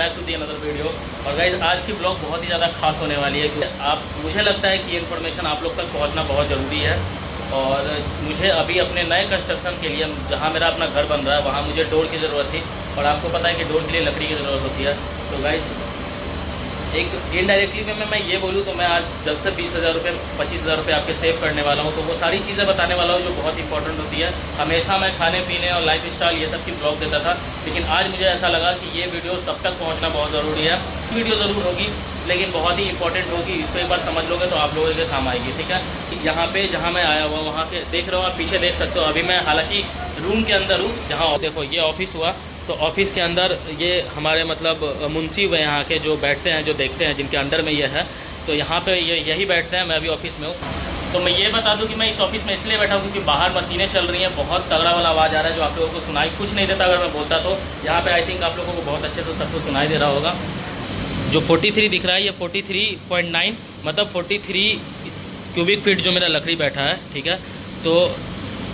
Back to the another video. और guys आज की ब्लॉग बहुत ही ज़्यादा खास होने वाली है क्योंकि मुझे लगता है कि ये इन्फॉर्मेशन आप लोग तक पहुंचना बहुत ज़रूरी है। और मुझे अभी अपने नए कंस्ट्रक्शन के लिए जहाँ मेरा अपना घर बन रहा है वहाँ मुझे डोर की ज़रूरत थी और आपको पता है कि डोर के लिए लकड़ी की ज़रूरत होती है। तो गाइस एक इनडायरेक्टली में मैं ये बोलूँ तो मैं आज जब से 20,000 रुपये 25,000 रुपये आपके सेव करने वाला हूँ, तो वो सारी चीज़ें बताने वाला हूँ जो बहुत इंपॉर्टेंट होती है। हमेशा मैं खाने पीने और लाइफ स्टाइल ये सब की ब्लॉग देता था, लेकिन आज मुझे ऐसा लगा कि ये वीडियो सब तक पहुँचना बहुत ज़रूरी है। वीडियो ज़रूर होगी लेकिन बहुत ही इंपॉर्टेंट होगी, इसको एक बार समझ लोगे तो आप लोगों के काम आएगी। ठीक है, यहाँ पे जहाँ मैं आया हुआ वहाँ के देख रहे हो आप, पीछे देख सकते हो। अभी मैं हालांकि रूम के अंदर हूँ जहाँ देखो ये ऑफिस हुआ, तो ऑफिस के अंदर ये हमारे मतलब मुंशी हुए यहाँ के जो बैठते हैं, जो देखते हैं, जिनके अंडर में ये है, तो यहाँ पे ये यही बैठते हैं। मैं अभी ऑफिस में हूँ। तो मैं ये बता दूं कि मैं इस ऑफिस में इसलिए बैठा हूँ क्योंकि बाहर मशीनें चल रही हैं, बहुत तगड़ा वाला आवाज़ आ रहा है जो आप लोगों को सुनाई कुछ नहीं देता अगर मैं बोलता। तो यहाँ पे आई थिंक आप लोगों को बहुत अच्छे से सबको सुनाई दे रहा होगा। जो 43 दिख रहा है ये 43.9 मतलब 43 क्यूबिक फीट जो मेरा लकड़ी बैठा है। ठीक है, तो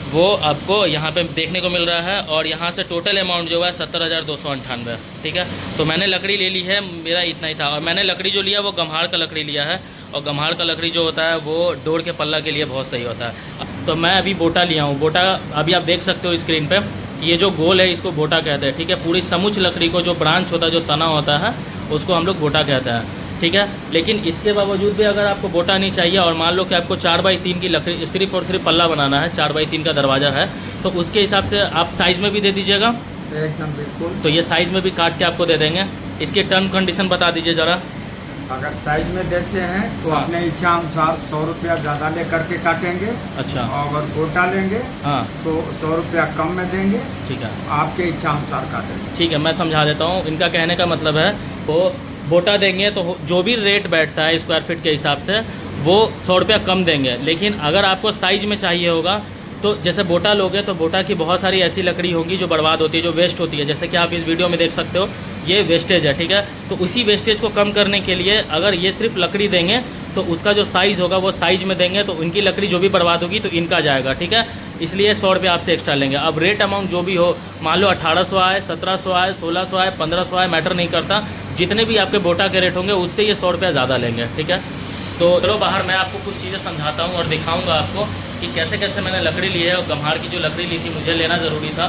वो आपको यहाँ पे देखने को मिल रहा है। और यहाँ से टोटल अमाउंट जो है 70,298। ठीक है, तो मैंने लकड़ी ले ली है, मेरा इतना ही था। और मैंने लकड़ी जो लिया वो गम्हार का लकड़ी लिया है, और गम्हार का लकड़ी जो होता है वो डोर के पल्ला के लिए बहुत सही होता है। तो मैं अभी बोटा लिया हूँ। बोटा अभी आप देख सकते हो स्क्रीन पर, ये जो गोल है इसको बोटा कहते हैं। ठीक है, पूरी समुच लकड़ी को जो ब्रांच होता है, जो तना होता है, उसको हम लोग बोटा कहते हैं। ठीक है, लेकिन इसके बावजूद भी अगर आपको बोटा नहीं चाहिए और मान लो कि आपको 4x3 की लकड़ी सिर्फ और सिर्फ पल्ला बनाना है, 4x3 का दरवाज़ा है, तो उसके हिसाब से आप साइज़ में भी दे दीजिएगा। एकदम बिल्कुल। तो ये साइज़ में भी काट के आपको दे देंगे। इसके टर्म कंडीशन बता दीजिए ज़रा। अगर साइज में देते हैं तो हाँ। अपने इच्छा अनुसार 100 रुपया ज़्यादा ले करके काटेंगे। अच्छा, और अगर गोटा लेंगे हाँ तो 100 रुपया कम में देंगे। ठीक है, आपके इच्छा अनुसार काटेंगे। ठीक है, मैं समझा देता हूँ। इनका कहने का मतलब है वो बोटा देंगे तो जो भी रेट बैठता है स्क्वायर फीट के हिसाब से वो 100 रुपया कम देंगे। लेकिन अगर आपको साइज़ में चाहिए होगा तो जैसे बोटा लोगे तो बोटा की बहुत सारी ऐसी लकड़ी होगी जो बर्बाद होती है, जो वेस्ट होती है, जैसे कि आप इस वीडियो में देख सकते हो ये वेस्टेज है। ठीक है, तो उसी वेस्टेज को कम करने के लिए अगर ये सिर्फ लकड़ी देंगे तो उसका जो साइज़ होगा वो साइज़ में देंगे, तो इनकी लकड़ी जो भी बर्बाद होगी तो इनका जाएगा। ठीक है, इसलिए 100 रुपये आपसे एक्स्ट्रा लेंगे। अब रेट अमाउंट जो भी हो, मान लो 1800 आए, 1700 आए, 1600 आए, 1500 आए, मैटर नहीं करता। जितने भी आपके बोटा के रेट होंगे उससे ये 100 रुपया ज़्यादा लेंगे। ठीक है, तो चलो बाहर मैं आपको कुछ चीज़ें समझाता हूँ और दिखाऊँगा आपको कि कैसे कैसे मैंने लकड़ी ली है। और गम्हार की जो लकड़ी ली थी मुझे लेना ज़रूरी था,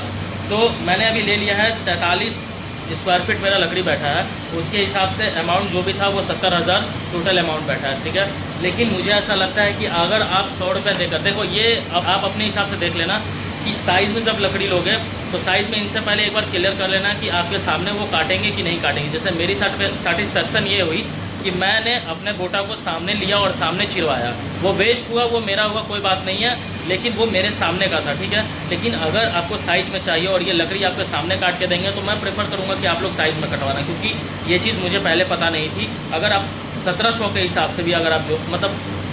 तो मैंने अभी ले लिया है 43 स्क्वायर फीट मेरा लकड़ी बैठा है। उसके हिसाब से अमाउंट जो भी था वो 70,000 टोटल अमाउंट बैठा है। ठीक है, लेकिन मुझे ऐसा लगता है कि अगर आप 100 रुपये देकर, देखो ये अब आप अपने हिसाब से देख लेना कि साइज़ में जब लकड़ी लोगे तो साइज़ में इनसे पहले एक बार क्लियर कर लेना कि आपके सामने वो काटेंगे कि नहीं काटेंगे। जैसे मेरी सेटिस्फैक्शन ये हुई कि मैंने अपने बोटा को सामने लिया और सामने चिरवाया, वो वेस्ट हुआ, वो मेरा हुआ, कोई बात नहीं है, लेकिन वो मेरे सामने का था। ठीक है, लेकिन अगर आपको साइज़ में चाहिए और ये लकड़ी आपके सामने काट के देंगे तो मैं प्रेफर करूँगा कि आप लोग साइज़ में कटवाना, क्योंकि ये चीज़ मुझे पहले पता नहीं थी। अगर आप 1700 के हिसाब से भी अगर आप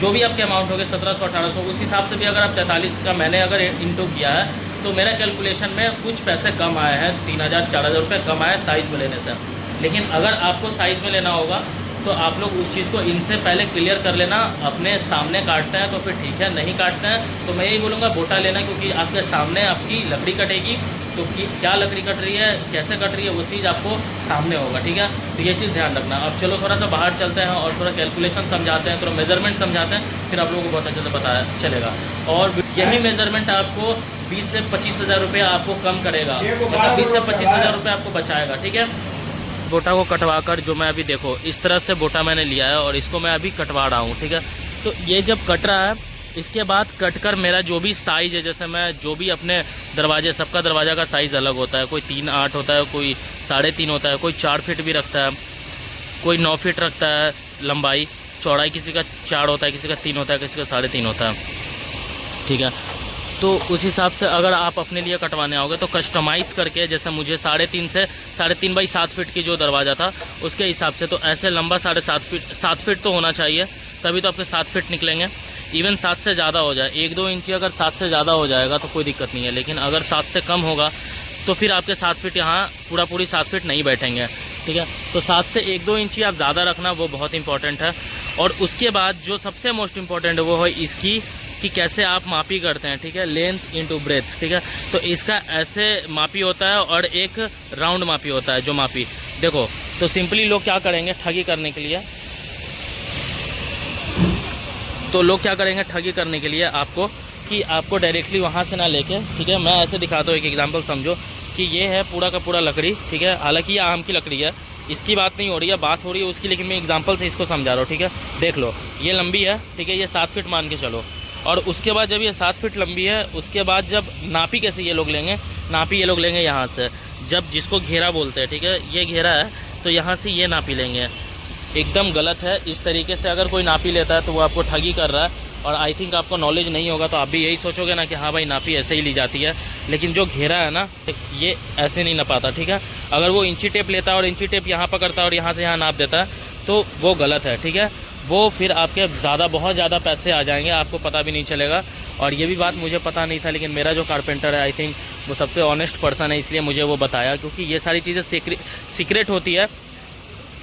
जो भी आपके अमाउंट हो गए 1700 1800 उस हिसाब से भी अगर आप 43 का मैंने अगर इंटू किया है तो मेरा कैलकुलेशन में कुछ पैसे कम आए हैं, 3000 4000 रुपये कम आए साइज़ में लेने से। लेकिन अगर आपको साइज़ में लेना होगा तो आप लोग उस चीज़ को इनसे पहले क्लियर कर लेना। अपने सामने काटते हैं तो फिर ठीक है, नहीं काटते हैं तो मैं यही बोलूँगा बोटा लेना, क्योंकि आपके सामने आपकी लकड़ी कटेगी तो क्या लकड़ी कट रही है, कैसे कट रही है, वो चीज़ आपको सामने होगा। ठीक है, तो ये चीज़ ध्यान रखना। अब चलो थोड़ा सा बाहर चलते हैं और थोड़ा कैलकुलेशन समझाते हैं, थोड़ा मेजरमेंट समझाते हैं, फिर आप लोगों को बहुत अच्छे से पता चलेगा। और यही मेजरमेंट आपको 20 से 25,000 रुपये आपको कम करेगा, मतलब 20 से 25,000 रुपये आपको बचाएगा। ठीक है, बोटा को कटवा कर जो मैं अभी देखो इस तरह से बोटा मैंने लिया है और इसको मैं अभी कटवा रहा हूँ। ठीक है, तो ये जब कट रहा है इसके बाद कट कर मेरा जो भी साइज़ है, जैसे मैं जो भी अपने दरवाजे, सबका दरवाज़ा का साइज़ अलग होता है, कोई 3.8 होता है, कोई 3.5 होता है, कोई 4 फीट भी रखता है, कोई 9 फीट रखता है लंबाई, चौड़ाई किसी का 4 होता है, किसी का 3 होता है, किसी का 3.5 होता है। ठीक है, तो उस हिसाब से अगर आप अपने लिए कटवाने आओगे तो कस्टमाइज़ करके, जैसे मुझे 3.5 से 3.5 बाई 7 फीट की जो दरवाज़ा था उसके हिसाब से, तो ऐसे लंबा 7.5 फीट तो होना चाहिए, तभी तो आपके 7 फीट निकलेंगे। इवन 7 से ज़्यादा हो जाए, 1-2 इंची अगर 7 से ज़्यादा हो जाएगा तो कोई दिक्कत नहीं है, लेकिन अगर 7 से कम होगा तो फिर आपके 7 फीट यहाँ पूरी 7 फीट नहीं बैठेंगे। ठीक है, तो 7 से 1-2 इंची आप ज़्यादा रखना, वो बहुत इंपॉर्टेंट है। और उसके बाद जो सबसे मोस्ट इम्पॉर्टेंट है वो है इसकी कि कैसे आप मापी करते हैं, ठीक है, लेंथ इनटू ब्रेथ, ठीक है। तो इसका ऐसे मापी होता है और एक राउंड मापी होता है। जो मापी देखो, तो सिंपली लोग क्या करेंगे ठगी करने के लिए, तो लोग क्या करेंगे ठगी करने के लिए आपको, कि आपको डायरेक्टली वहाँ से ना लेके, ठीक है, मैं ऐसे दिखाता हूँ एक एग्जांपल समझो कि ये है पूरा का पूरा लकड़ी, ठीक है, हालांकि ये आम की लकड़ी है, इसकी बात नहीं हो रही है, बात हो रही है उसकी, लेकिन मैं एग्जांपल से इसको समझा रहा हूँ, ठीक है। देख लो ये लंबी है, ठीक है, ये 7 फीट मान के चलो, और उसके बाद जब ये 7 फीट लंबी है, उसके बाद जब नापी कैसे ये लोग लेंगे, नापी ये लोग लेंगे यहाँ से, जब जिसको घेरा बोलते हैं, ठीक है, ये घेरा है तो यहाँ से ये नापी लेंगे। एकदम गलत है। इस तरीके से अगर कोई नापी लेता है तो वो आपको ठगी कर रहा है, और आई थिंक आपको नॉलेज नहीं होगा तो आप भी यही सोचोगे ना कि हाँ भाई नापी ऐसे ही ली जाती है, लेकिन जो घेरा है ना ये ऐसे नहीं नपाता, ठीक है। अगर वो इंची टेप लेता है और इंची टेप यहाँ पकड़ता है और यहाँ से यहाँ नाप देता है तो वो गलत है, ठीक है। वो फिर आपके बहुत ज़्यादा पैसे आ जाएंगे, आपको पता भी नहीं चलेगा। और ये भी बात मुझे पता नहीं था, लेकिन मेरा जो कारपेंटर है आई थिंक वो सबसे ऑनेस्ट पर्सन है, इसलिए मुझे वो बताया, क्योंकि ये सारी चीज़ें सीक्रेट होती है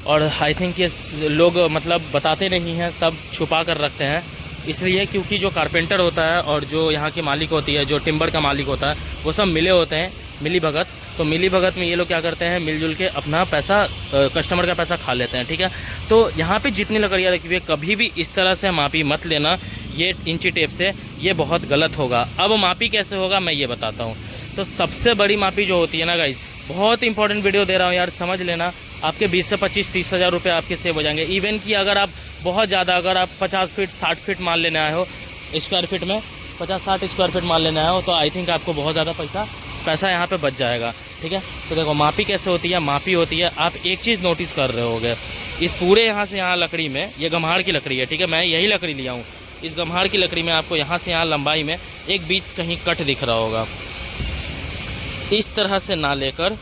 और आई थिंक ये लोग मतलब बताते नहीं हैं, सब छुपा कर रखते हैं। इसलिए क्योंकि जो कारपेंटर होता है और जो यहाँ की मालिक होती है, जो टिम्बर का मालिक होता है, वो सब मिले होते हैं, मिली भगत। तो मिली भगत में ये लोग क्या करते हैं, मिलजुल के अपना पैसा, कस्टमर का पैसा खा लेते हैं, ठीक है। तो यहाँ पे जितनी लकड़ियाँ रखी हुई है, कभी भी इस तरह से मापी मत लेना ये इंची टेप से, ये बहुत गलत होगा। अब मापी कैसे होगा मैं ये बताता हूँ। तो सबसे बड़ी मापी जो होती है ना गाइस, बहुत इंपॉर्टेंट वीडियो दे रहा हूँ यार, समझ लेना, आपके 20 से 25-30 हज़ार रुपये आपके सेव हो जाएंगे। इवन कि अगर आप बहुत ज़्यादा, अगर आप 50 फीट 60 फीट मान लेने आए हो, स्क्वायर फीट में 50-60 स्क्वायर फीट मान लेने आए हो, तो आई थिंक आपको बहुत ज़्यादा पैसा यहाँ पे बच जाएगा, ठीक है। तो देखो मापी कैसे होती है, मापी होती है, आप एक चीज़ नोटिस कर रहे होगे, इस पूरे यहाँ से यहाँ लकड़ी में, ये गम्हार की लकड़ी है, ठीक है, मैं यही लकड़ी लिया हूँ। इस गम्हार की लकड़ी में आपको यहाँ से यहाँ लंबाई में एक बीच कहीं कट दिख रहा होगा, इस तरह से ना लेकर,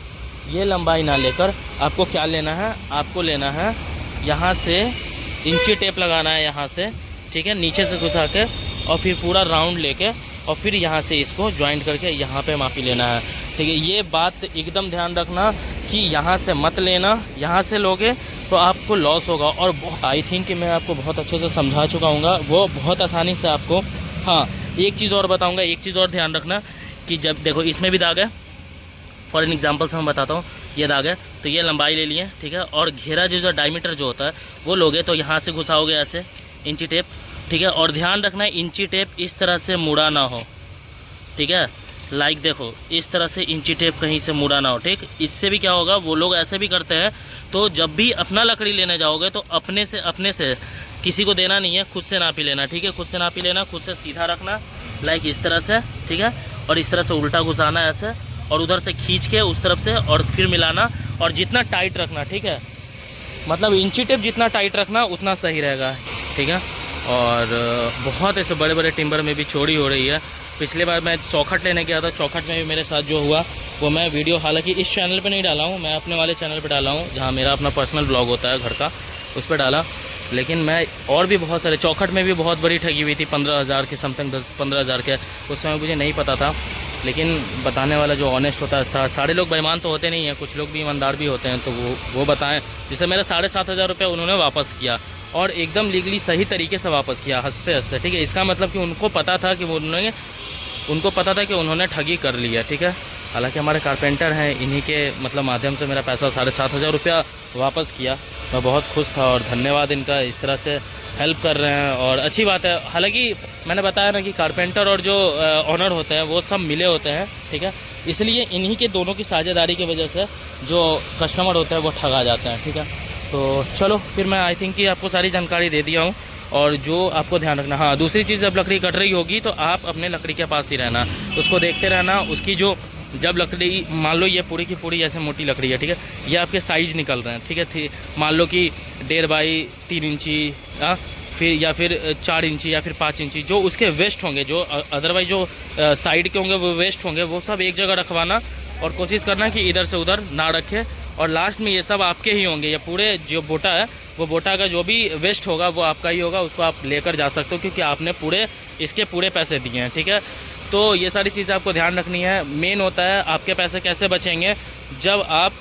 ये लंबाई ना लेकर आपको क्या लेना है, आपको लेना है यहाँ से इंची टेप लगाना है यहाँ से, ठीक है, नीचे से घुसा के, और फिर पूरा राउंड लेके, और फिर यहाँ से इसको जॉइंट करके यहाँ पे मापी लेना है, ठीक है। ये बात एकदम ध्यान रखना कि यहाँ से मत लेना, यहाँ से लोगे तो आपको लॉस होगा। और आई थिंक कि मैं आपको बहुत अच्छे से समझा चुका हूँ, वो बहुत आसानी से आपको। हाँ, एक चीज़ और बताऊँगा, एक चीज़ और ध्यान रखना कि जब देखो इसमें भी दाग है, फॉर एन एग्जाम्पल से मैं बताता हूँ, ये दाग है तो ये लंबाई ले लिए, ठीक है, और घेरा जो डायमीटर जो होता है वो लोगे तो यहाँ से घुसाओगे ऐसे इंची टेप, ठीक है। और ध्यान रखना है इंची टेप इस तरह से मुड़ा ना हो, ठीक है, लाइक देखो इस तरह से इंची टेप कहीं से मुड़ा ना हो, ठीक। इससे भी क्या होगा, वो लोग ऐसे भी करते हैं, तो जब भी अपना लकड़ी लेने जाओगे तो अपने से किसी को देना नहीं है, खुद से नापी लेना, ठीक है, खुद से नापी लेना, खुद से सीधा रखना, लाइक इस तरह से, ठीक है, और इस तरह से उल्टा घुसाना ऐसे, और उधर से खींच के उस तरफ से, और फिर मिलाना, और जितना टाइट रखना, ठीक है, मतलब इंची टेप जितना टाइट रखना उतना सही रहेगा, ठीक है। और बहुत ऐसे बड़े बड़े टिम्बर में भी चोरी हो रही है। पिछले बार मैं चौखट लेने गया था, चौखट में भी मेरे साथ जो हुआ वो मैं वीडियो हालांकि इस चैनल पे नहीं डाला हूँ, मैं अपने वाले चैनल पे डाला हूँ जहाँ मेरा अपना पर्सनल ब्लॉग होता है घर का, उस पर डाला। लेकिन मैं और भी बहुत सारे, चौखट में भी बहुत बड़ी ठगी हुई थी, 15,000 के समथिंग, 15,000 के, उस समय मुझे नहीं पता था। लेकिन बताने वाला जो ऑनेस्ट होता है, सारे लोग बेईमान तो होते नहीं हैं, कुछ लोग भी ईमानदार भी होते हैं, तो वो बताएं। जैसे मेरा 7,500 रुपये उन्होंने वापस किया, और एकदम लीगली सही तरीके से वापस किया, हंसते हंसते, ठीक है। इसका मतलब कि उनको पता था कि उन्होंने ठगी कर लिया, ठीक है। हालांकि हमारे कारपेंटर हैं, इन्हीं के मतलब माध्यम से मेरा पैसा 7,500 रुपया वापस किया। मैं बहुत खुश था और धन्यवाद इनका, इस तरह से हेल्प कर रहे हैं और अच्छी बात है। हालांकि मैंने बताया ना कि कारपेंटर और जो ऑनर होते हैं वो सब मिले होते हैं, ठीक है, इसलिए इन्हीं के दोनों की साझेदारी की वजह से जो कस्टमर होते हैं वो ठगा जाते हैं, ठीक है। तो चलो फिर मैं आई थिंक कि आपको सारी जानकारी दे दिया हूँ। और जो आपको ध्यान रखना, हाँ दूसरी चीज़, जब लकड़ी कट रही होगी तो आप अपने लकड़ी के पास ही रहना, उसको देखते रहना, उसकी जो जब लकड़ी, मान लो ये पूरी की पूरी ऐसे मोटी लकड़ी है, ठीक है, ये आपके साइज़ निकल रहे हैं, ठीक है, मान लो कि 1.5 बाई 3 इंची, फिर या फिर 4 इंची या फिर 5 इंची, जो उसके वेस्ट होंगे, जो अदरवाइज जो साइड के होंगे वो वेस्ट होंगे, वो सब एक जगह रखवाना और कोशिश करना कि इधर से उधर ना रखे। और लास्ट में ये सब आपके ही होंगे, ये पूरे जो बोटा है वो बोटा का जो भी वेस्ट होगा वो आपका ही होगा, उसको आप लेकर जा सकते हो क्योंकि आपने इसके पूरे पैसे दिए हैं, ठीक है। तो ये सारी चीज़ें आपको ध्यान रखनी है। मेन होता है आपके पैसे कैसे बचेंगे, जब आप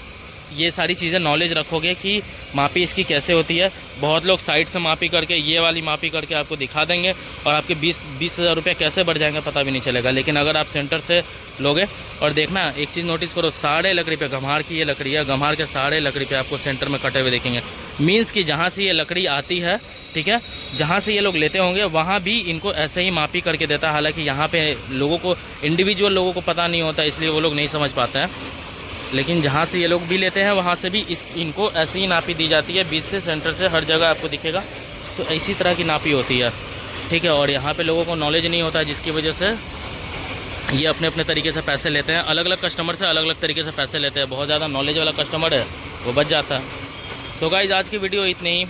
ये सारी चीज़ें नॉलेज रखोगे कि मापी इसकी कैसे होती है। बहुत लोग साइड से मापी करके, ये वाली मापी करके आपको दिखा देंगे और आपके 20,000 रुपये कैसे बढ़ जाएंगे पता भी नहीं चलेगा। लेकिन अगर आप सेंटर से लोगे और देखना, एक चीज़ नोटिस करो, साढ़े लकड़ी पे गम्हार की ये लकड़ी है, गम्हार के साढ़े लकड़ी पे आपको सेंटर में कटे हुए देखेंगे। मीन्स कि जहाँ से ये लकड़ी आती है, ठीक है, जहाँ से ये लोग लेते होंगे वहाँ भी इनको ऐसे ही मापी करके देता है। हालांकि यहाँ पे लोगों को, इंडिविजुअल लोगों को पता नहीं होता, इसलिए वो लोग नहीं समझ पाते हैं। लेकिन जहाँ से ये लोग भी लेते हैं वहाँ से भी इनको ऐसे ही नापी दी जाती है, बीच से, सेंटर से, हर जगह आपको दिखेगा। तो इसी तरह की नापी होती है, ठीक है। और यहाँ पे लोगों को नॉलेज नहीं होता, जिसकी वजह से ये अपने अपने तरीके से पैसे लेते हैं। अलग अलग कस्टमर से अलग अलग तरीके से पैसे लेते हैं। बहुत ज़्यादा नॉलेज वाला कस्टमर है वो बच जाता है। तो गाइस, आज की वीडियो इतनी ही।